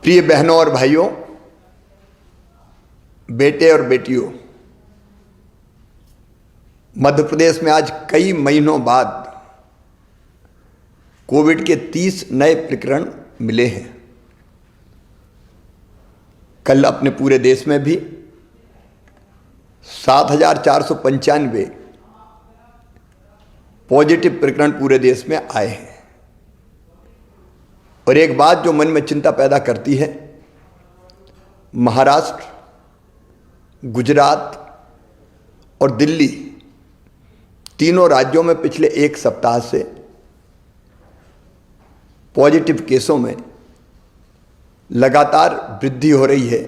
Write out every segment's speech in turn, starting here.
प्रिय बहनों और भाइयों, बेटे और बेटियों, मध्य प्रदेश में आज कई महीनों बाद कोविड के 30 नए प्रकरण मिले हैं। कल अपने पूरे देश में भी 7,495 पॉजिटिव प्रकरण पूरे देश में आए हैं। और एक बात जो मन में चिंता पैदा करती है, महाराष्ट्र, गुजरात और दिल्ली तीनों राज्यों में पिछले एक सप्ताह से पॉजिटिव केसों में लगातार वृद्धि हो रही है,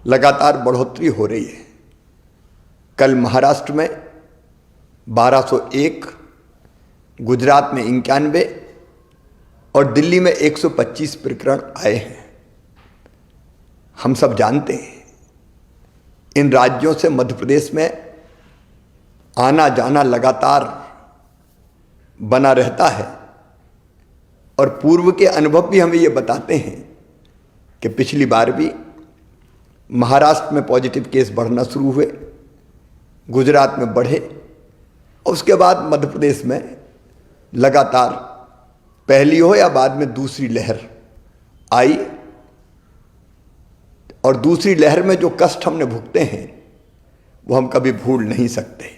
लगातार बढ़ोतरी हो रही है। कल महाराष्ट्र में 1201, गुजरात में 91 और दिल्ली में 125 प्रकरण आए हैं। हम सब जानते हैं इन राज्यों से मध्य प्रदेश में आना जाना लगातार बना रहता है और पूर्व के अनुभव भी हमें ये बताते हैं कि पिछली बार भी महाराष्ट्र में पॉजिटिव केस बढ़ना शुरू हुए, गुजरात में बढ़े और उसके बाद मध्य प्रदेश में लगातार पहली हो या बाद में दूसरी लहर आई। और दूसरी लहर में जो कष्ट हमने भुगते हैं वो हम कभी भूल नहीं सकते।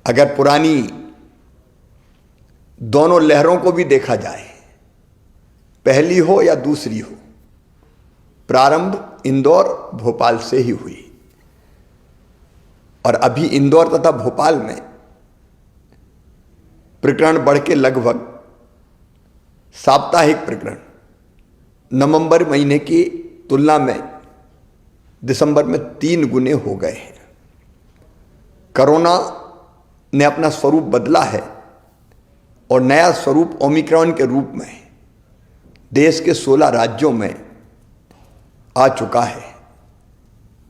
अगर पुरानी दोनों लहरों को भी देखा जाए, पहली हो या दूसरी हो, प्रारंभ इंदौर भोपाल से ही हुई और अभी इंदौर तथा भोपाल में प्रकरण बढ़ के लगभग साप्ताहिक प्रकरण नवंबर महीने की तुलना में दिसंबर में 3 गुने हो गए हैं। कोरोना ने अपना स्वरूप बदला है और नया स्वरूप ओमिक्रॉन के रूप में देश के 16 राज्यों में आ चुका है।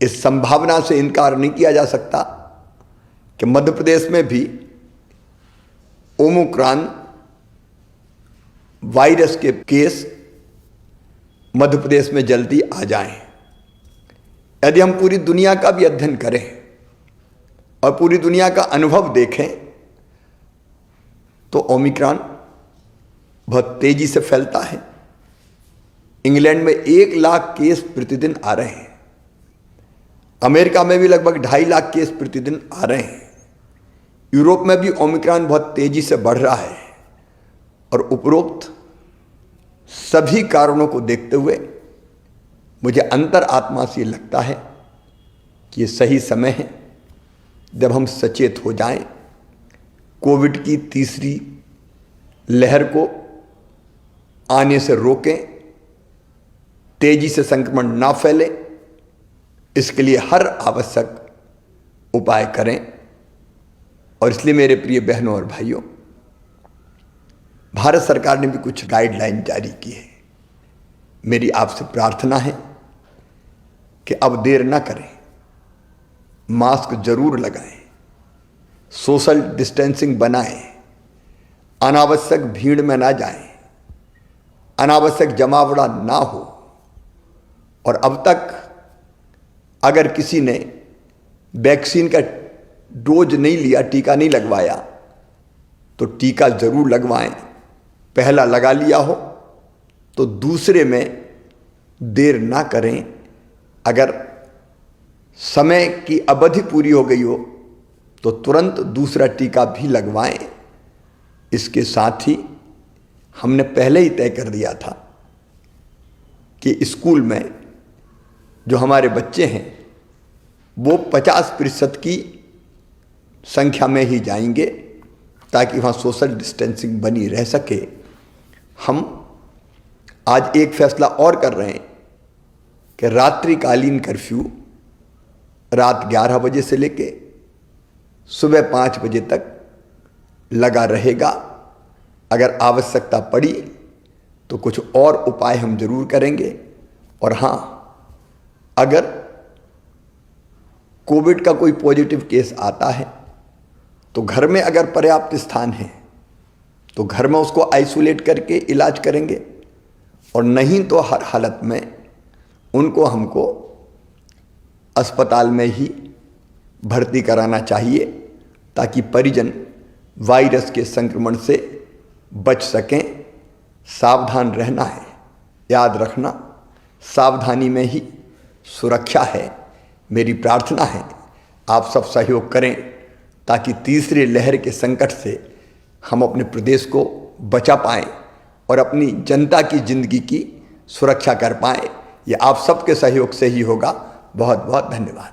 इस संभावना से इनकार नहीं किया जा सकता कि मध्य प्रदेश में भी ओमिक्रॉन वायरस के केस मध्य प्रदेश में जल्दी आ जाएं। यदि हम पूरी दुनिया का भी अध्ययन करें और पूरी दुनिया का अनुभव देखें तो ओमिक्रॉन बहुत तेजी से फैलता है। इंग्लैंड में 1 लाख केस प्रतिदिन आ रहे हैं, अमेरिका में भी लगभग 2.5 लाख केस प्रतिदिन आ रहे हैं, यूरोप में भी ओमिक्रॉन बहुत तेजी से बढ़ रहा है। और उपरोक्त सभी कारणों को देखते हुए मुझे अंतर आत्मा से लगता है कि ये सही समय है जब हम सचेत हो जाएं, कोविड की तीसरी लहर को आने से रोकें, तेजी से संक्रमण ना फैले, इसके लिए हर आवश्यक उपाय करें। और इसलिए मेरे प्रिय बहनों और भाइयों, भारत सरकार ने भी कुछ गाइडलाइन जारी की है। मेरी आपसे प्रार्थना है कि अब देर ना करें, मास्क जरूर लगाएं, सोशल डिस्टेंसिंग बनाएं, अनावश्यक भीड़ में ना जाएं, अनावश्यक जमावड़ा ना हो। और अब तक अगर किसी ने वैक्सीन का डोज नहीं लिया, टीका नहीं लगवाया, तो टीका जरूर लगवाएं। पहला लगा लिया हो तो दूसरे में देर ना करें। अगर समय की अवधि पूरी हो गई हो तो तुरंत दूसरा टीका भी लगवाएं। इसके साथ ही हमने पहले ही तय कर दिया था कि स्कूल में जो हमारे बच्चे हैं वो 50% की संख्या में ही जाएंगे ताकि वहाँ सोशल डिस्टेंसिंग बनी रह सके। हम आज एक फैसला और कर रहे हैं कि रात्रिकालीन कर्फ्यू रात 11 बजे से लेके सुबह 5 बजे तक लगा रहेगा। अगर आवश्यकता पड़ी तो कुछ और उपाय हम जरूर करेंगे। और हाँ, अगर कोविड का कोई पॉजिटिव केस आता है तो घर में अगर पर्याप्त स्थान है तो घर में उसको आइसोलेट करके इलाज करेंगे। और नहीं तो हर हालत में उनको हमको अस्पताल में ही भर्ती कराना चाहिए ताकि परिजन वायरस के संक्रमण से बच सकें। सावधान रहना है, याद रखना सावधानी में ही सुरक्षा है। मेरी प्रार्थना है आप सब सहयोग करें ताकि तीसरी लहर के संकट से हम अपने प्रदेश को बचा पाएं और अपनी जनता की जिंदगी की सुरक्षा कर पाएं। ये आप सबके सहयोग से ही होगा। बहुत बहुत धन्यवाद।